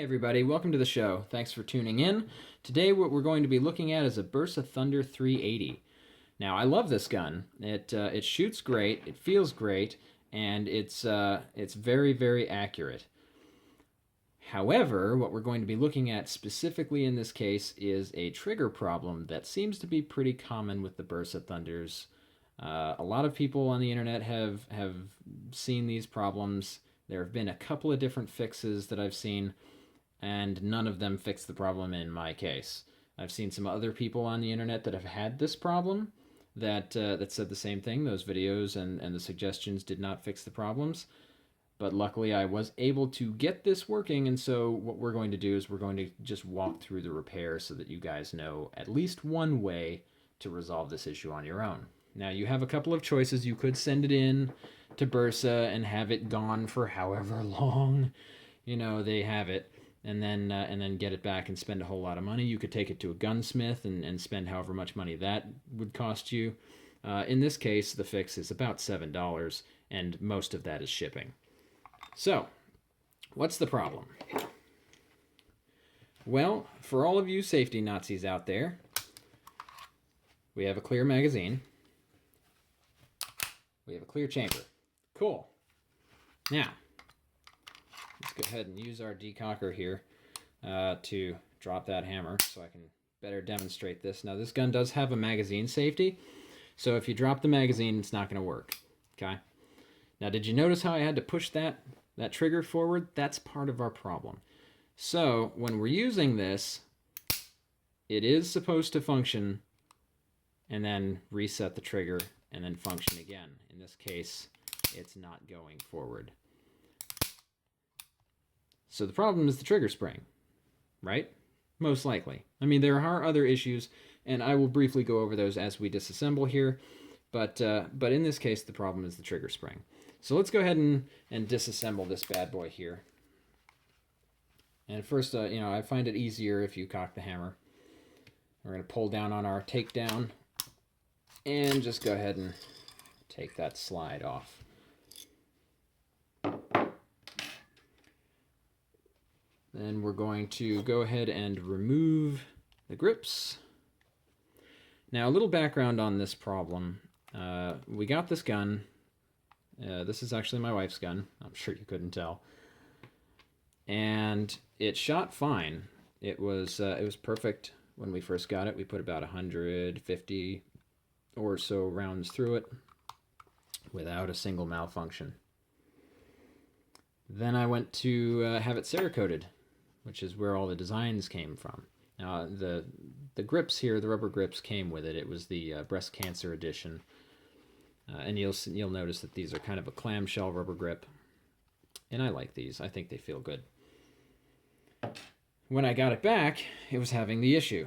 Everybody, welcome to the show. Thanks for tuning in. Today what we're going to be looking at is a Bersa Thunder 380. Now, I love this gun. It shoots great, it feels great, and it's very, very accurate. However, what we're going to be looking at specifically in this case is a trigger problem that seems to be pretty common with the Bersa Thunders. A lot of people on the internet have seen these problems. There have been a couple of different fixes that I've seen, and none of them fix the problem in my case. I've seen some other people on the internet that have had this problem that said the same thing. Those videos and the suggestions did not fix the problems. But luckily I was able to get this working, and so what we're going to do is we're going to just walk through the repair so that you guys know at least one way to resolve this issue on your own. Now, you have a couple of choices. You could send it in to Bersa and have it gone for however long, they have it, and then get it back and spend a whole lot of money. You could take it to a gunsmith and spend however much money that would cost you. In this case, the fix is about $7, and most of that is shipping. So, what's the problem? Well, for all of you safety Nazis out there, we have a clear magazine. We have a clear chamber. Cool. Now, let's go ahead and use our decocker here to drop that hammer so I can better demonstrate this. Now, this gun does have a magazine safety, so if you drop the magazine, it's not going to work. Okay? Now, did you notice how I had to push that trigger forward? That's part of our problem. So, when we're using this, it is supposed to function and then reset the trigger and then function again. In this case, it's not going forward. So the problem is the trigger spring, right? Most likely. I mean, there are other issues, and I will briefly go over those as we disassemble here, but in this case, the problem is the trigger spring. So let's go ahead and disassemble this bad boy here. And first, I find it easier if you cock the hammer. We're going to pull down on our takedown and just go ahead and take that slide off. Then we're going to go ahead and remove the grips. Now, a little background on this problem. We got this gun. This is actually my wife's gun. I'm sure you couldn't tell. And it shot fine. It was perfect when we first got it. We put about 150 or so rounds through it without a single malfunction. Then I went to have it Cerakoted, which is where all the designs came from. Now, the grips here, the rubber grips came with it. It was the breast cancer edition. And you'll notice that these are kind of a clamshell rubber grip. And I like these. I think they feel good. When I got it back, it was having the issue.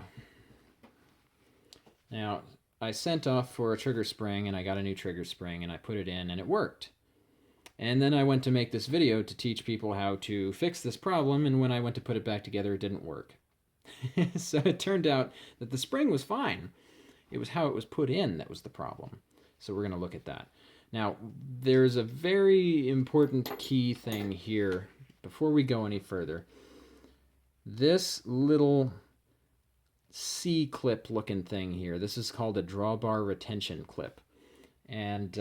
Now, I sent off for a trigger spring, and I got a new trigger spring, and I put it in, and it worked. And then I went to make this video to teach people how to fix this problem, and when I went to put it back together, it didn't work. So it turned out that the spring was fine. It was how it was put in that was the problem. So we're going to look at that. Now, there's a very important key thing here before we go any further. This little C-clip looking thing here, this is called a drawbar retention clip, and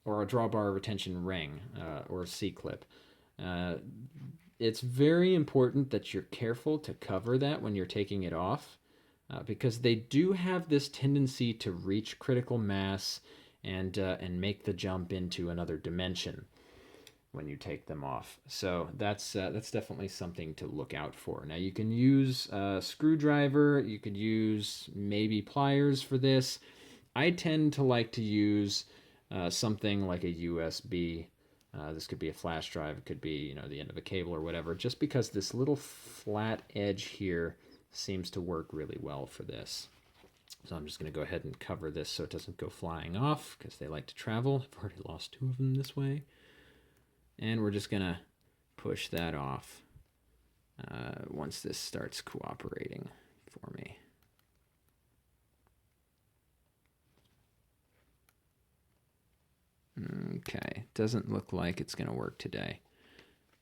or a drawbar retention ring, or C-clip. It's very important that you're careful to cover that when you're taking it off, because they do have this tendency to reach critical mass and make the jump into another dimension when you take them off. So that's definitely something to look out for. Now, you can use a screwdriver, you could use maybe pliers for this. I tend to like to use something like a USB. This could be a flash drive, it could be the end of a cable or whatever, just because this little flat edge here seems to work really well for this. So I'm just going to go ahead and cover this so it doesn't go flying off, because they like to travel. I've already lost 2 of them this way. And we're just going to push that off once this starts cooperating for me. Okay, doesn't look like it's going to work today.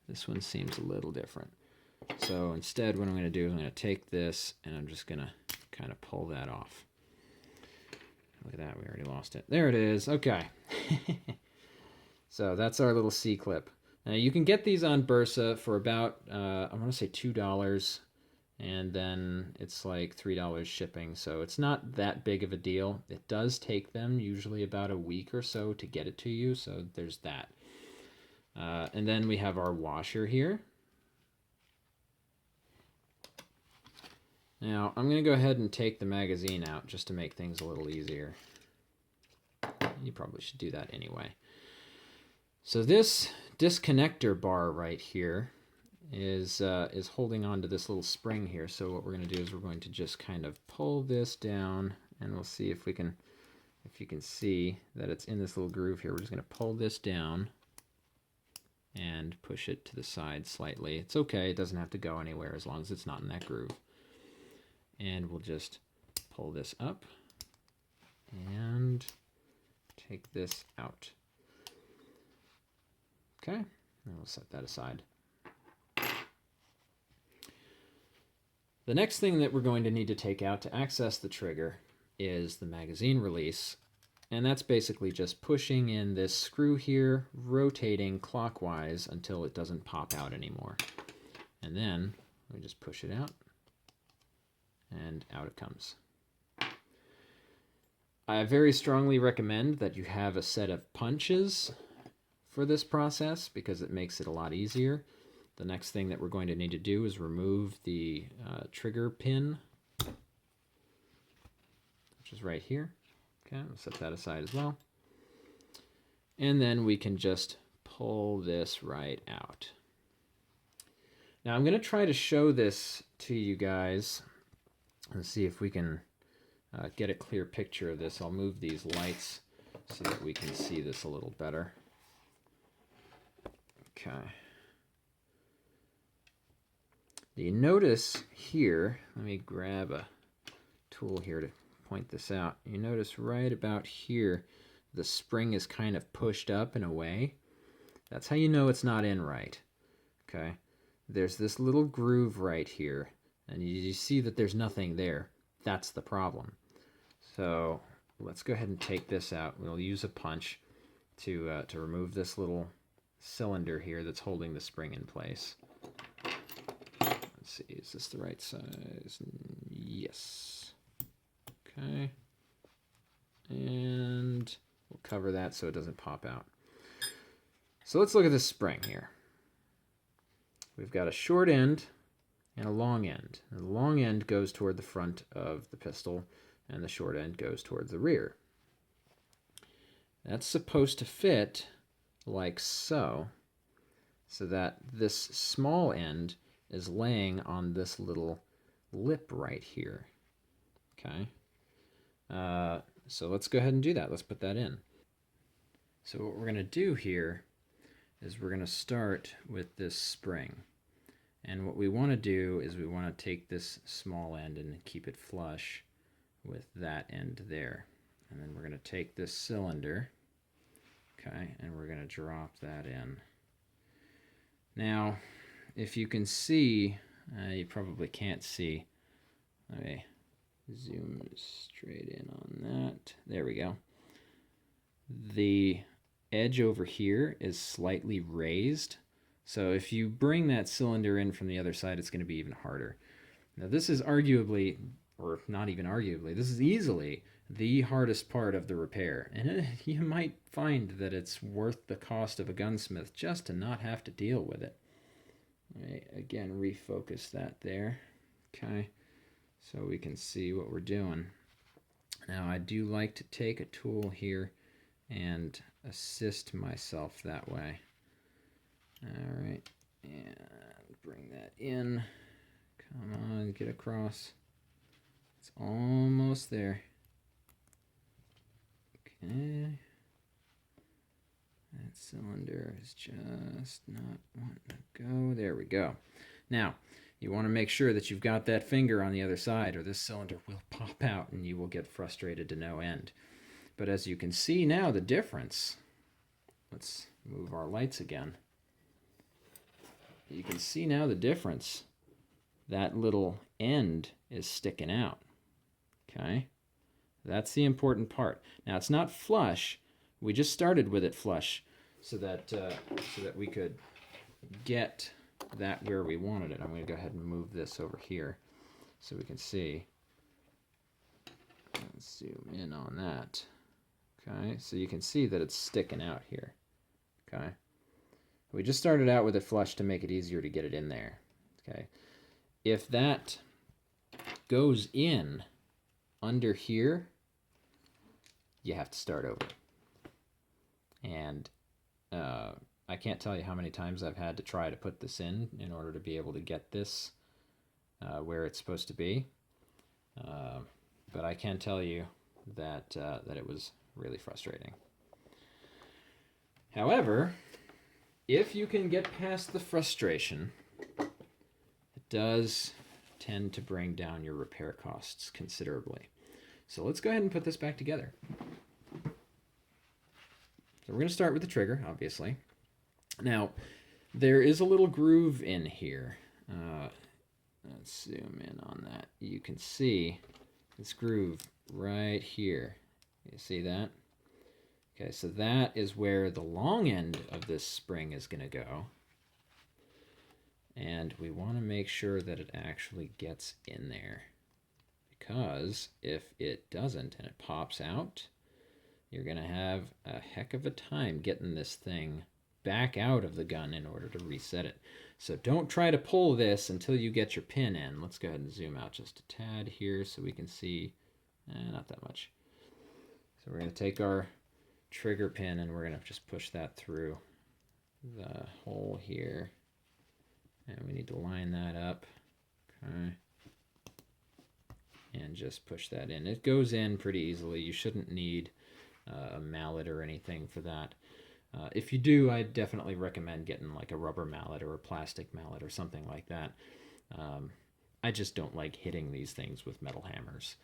This one seems a little different. So instead, what I'm going to do is I'm going to take this and I'm just going to kind of pull that off. Look at that, we already lost it. There it is, okay. So that's our little C-clip. Now you can get these on Bersa for about, I want to say $2, and then it's like $3 shipping, so it's not that big of a deal. It does take them usually about a week or so to get it to you, so there's that. And then we have our washer here. Now, I'm going to go ahead and take the magazine out just to make things a little easier. You probably should do that anyway. So this disconnector bar right here is holding on to this little spring here. So what we're going to do is we're going to just kind of pull this down, and we'll see if we can, if you can see that it's in this little groove here. We're just going to pull this down and push it to the side slightly. It's okay, it doesn't have to go anywhere as long as it's not in that groove. And we'll just pull this up and take this out. Okay, and we'll set that aside. The next thing that we're going to need to take out to access the trigger is the magazine release. And that's basically just pushing in this screw here, rotating clockwise until it doesn't pop out anymore. And then we just push it out, and out it comes. I very strongly recommend that you have a set of punches for this process because it makes it a lot easier. The next thing that we're going to need to do is remove the trigger pin, which is right here. Okay, we'll set that aside as well. And then we can just pull this right out. Now I'm going to try to show this to you guys and see if we can get a clear picture of this. I'll move these lights so that we can see this a little better. Okay. You notice here, let me grab a tool here to point this out. You notice right about here, the spring is kind of pushed up and away. That's how you know it's not in right. Okay. There's this little groove right here, and you see that there's nothing there. That's the problem. So let's go ahead and take this out. We'll use a punch to remove this little cylinder here that's holding the spring in place. Let's see, is this the right size? Yes. Okay. And we'll cover that so it doesn't pop out. So let's look at this spring here. We've got a short end and a long end. And the long end goes toward the front of the pistol, and the short end goes towards the rear. That's supposed to fit like so, so that this small end is laying on this little lip right here. Okay. So let's go ahead and do that. Let's put that in. So what we're going to do here is we're going to start with this spring. And what we want to do is we want to take this small end and keep it flush with that end there. And then we're going to take this cylinder, okay, and we're going to drop that in. Now, if you can see, you probably can't see. Let me zoom straight in on that. There we go. The edge over here is slightly raised. So if you bring that cylinder in from the other side, it's going to be even harder. Now this is arguably, or not even arguably, this is easily the hardest part of the repair. And you might find that it's worth the cost of a gunsmith just to not have to deal with it. Right, again, refocus that there. Okay, so we can see what we're doing. Now I do like to take a tool here and assist myself that way. All right, and bring that in. Come on, get across. It's almost there. Okay. That cylinder is just not wanting to go. There we go. Now, you want to make sure that you've got that finger on the other side, or this cylinder will pop out and you will get frustrated to no end. But as you can see now, the difference, let's move our lights again. You can see now the difference that little end is sticking out. Okay? That's the important part. Now, it's not flush. We just started with it flush so that we could get that where we wanted it. I'm going to go ahead and move this over here so we can see. Let's zoom in on that. Okay, so you can see that it's sticking out here. Okay, we just started out with it flush to make it easier to get it in there. Okay, if that goes in under here, you have to start over. And I can't tell you how many times I've had to try to put this in order to be able to get this where it's supposed to be. But I can tell you that it was really frustrating. However, if you can get past the frustration, it does tend to bring down your repair costs considerably. So let's go ahead and put this back together. So we're going to start with the trigger, obviously. Now, there is a little groove in here. Let's zoom in on that. You can see this groove right here. You see that? Okay, so that is where the long end of this spring is going to go. And we want to make sure that it actually gets in there. Because if it doesn't and it pops out, you're going to have a heck of a time getting this thing back out of the gun in order to reset it. So don't try to pull this until you get your pin in. Let's go ahead and zoom out just a tad here so we can see, not that much. So we're going to take our trigger pin and we're going to just push that through the hole here. And we need to line that up. Okay. And just push that in. It goes in pretty easily. You shouldn't need a mallet or anything for that. If you do, I definitely recommend getting like a rubber mallet or a plastic mallet or something like that. I just don't like hitting these things with metal hammers.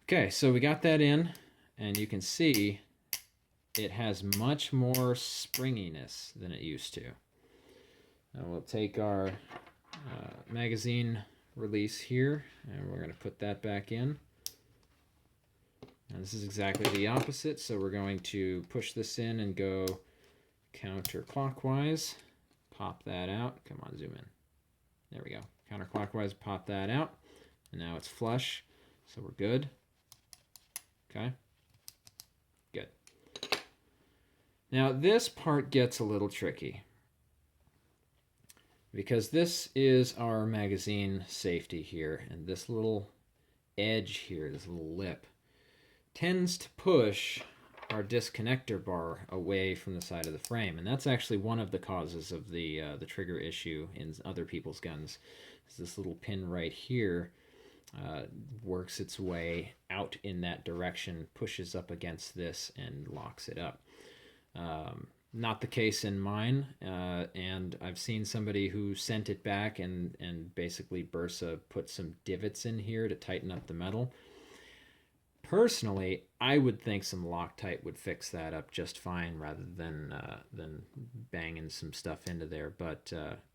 Okay, so we got that in, and you can see it has much more springiness than it used to. Now we'll take our magazine release here, and we're going to put that back in. And this is exactly the opposite, so we're going to push this in and go counterclockwise. Pop that out. Come on, zoom in. There we go. Counterclockwise, pop that out. And now it's flush, so we're good. Okay. Good. Now this part gets a little tricky, because this is our magazine safety here, and this little edge here, this little lip, tends to push our disconnector bar away from the side of the frame, and that's actually one of the causes of the trigger issue in other people's guns. Is this little pin right here works its way out in that direction, pushes up against this, and locks it up. Not the case in mine, and I've seen somebody who sent it back and basically Bersa put some divots in here to tighten up the metal. Personally, I would think some Loctite would fix that up just fine rather than banging some stuff into there. But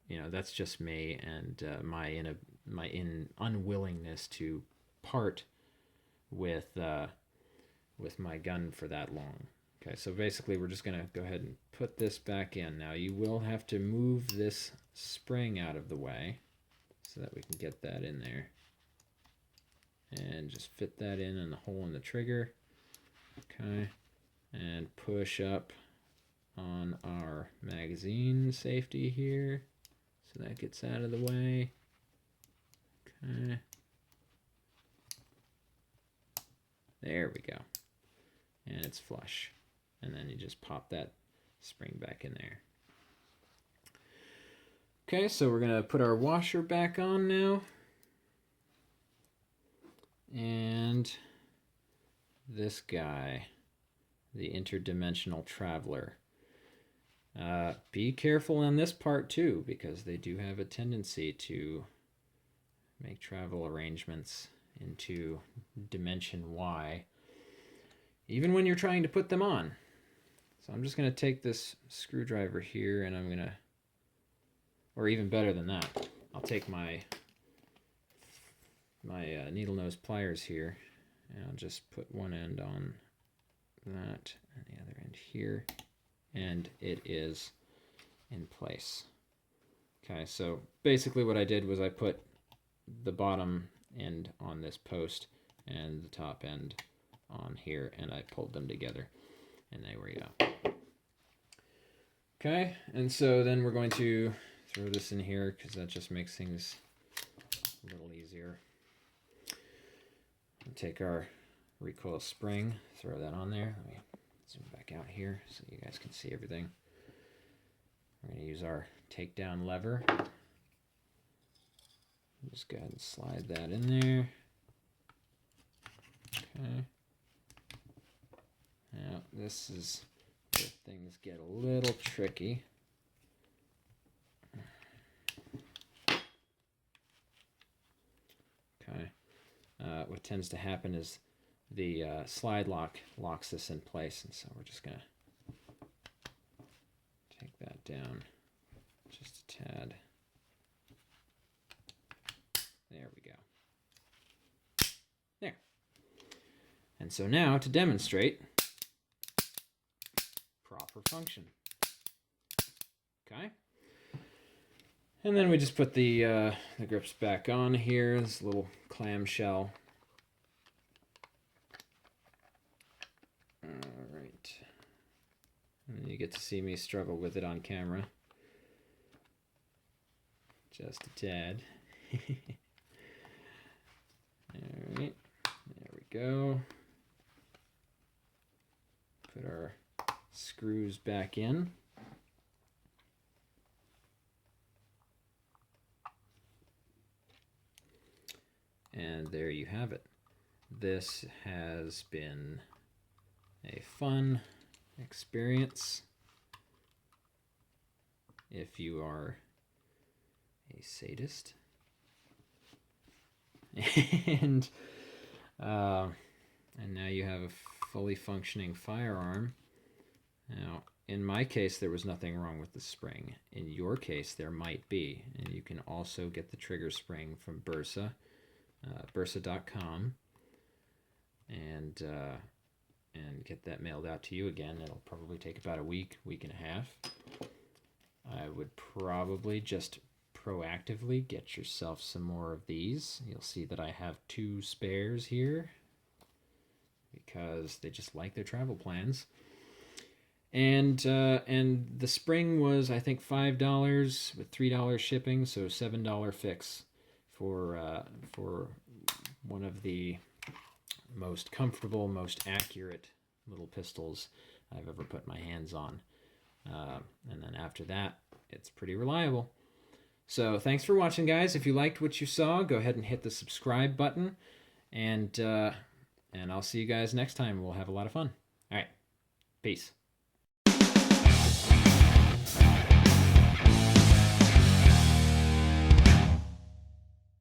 you know, that's just me and my unwillingness to part with my gun for that long. Okay, so basically we're just going to go ahead and put this back in. Now you will have to move this spring out of the way so that we can get that in there. And just fit that in the hole in the trigger. Okay, and push up on our magazine safety here so that gets out of the way. Okay. There we go. And it's flush. And then you just pop that spring back in there. Okay, so we're going to put our washer back on now. And this guy, the interdimensional traveler. Be careful on this part too, because they do have a tendency to make travel arrangements into dimension Y, even when you're trying to put them on. So I'm just going to take this screwdriver here and I'm going to, or even better than that, I'll take my my needle nose pliers here, and I'll just put one end on that and the other end here, and it is in place. Okay, so basically what I did was I put the bottom end on this post and the top end on here, and I pulled them together, and there we go. Okay, and so then we're going to throw this in here because that just makes things a little easier. We'll take our recoil spring, throw that on there. Let me zoom back out here so you guys can see everything. We're going to use our takedown lever. Just go ahead and slide that in there. Okay. Now this is where things get a little tricky. Okay. What tends to happen is the slide lock locks this in place, and so we're just going to take that down just a tad. There we go. There. And so now to demonstrate proper function. Okay. And then we just put the grips back on here, this little clamshell. All right. And you get to see me struggle with it on camera. Just a tad. All right. There we go. Put our screws back in. And there you have it. This has been a fun experience. If you are a sadist. And now you have a fully functioning firearm. Now, in my case, there was nothing wrong with the spring. In your case, there might be. And you can also get the trigger spring from Bersa. Bersa.com, and get that mailed out to you again. It'll probably take about a week and a half. I would probably just proactively get yourself some more of these. You'll see that I have 2 spares here because they just like their travel plans. And the spring was, I think, $5 with $3 shipping, so $7 fix for one of the most comfortable, most accurate little pistols I've ever put my hands on. And then after that, it's pretty reliable. So thanks for watching, guys. If you liked what you saw, go ahead and hit the subscribe button, and I'll see you guys next time. We'll have a lot of fun. All right, peace.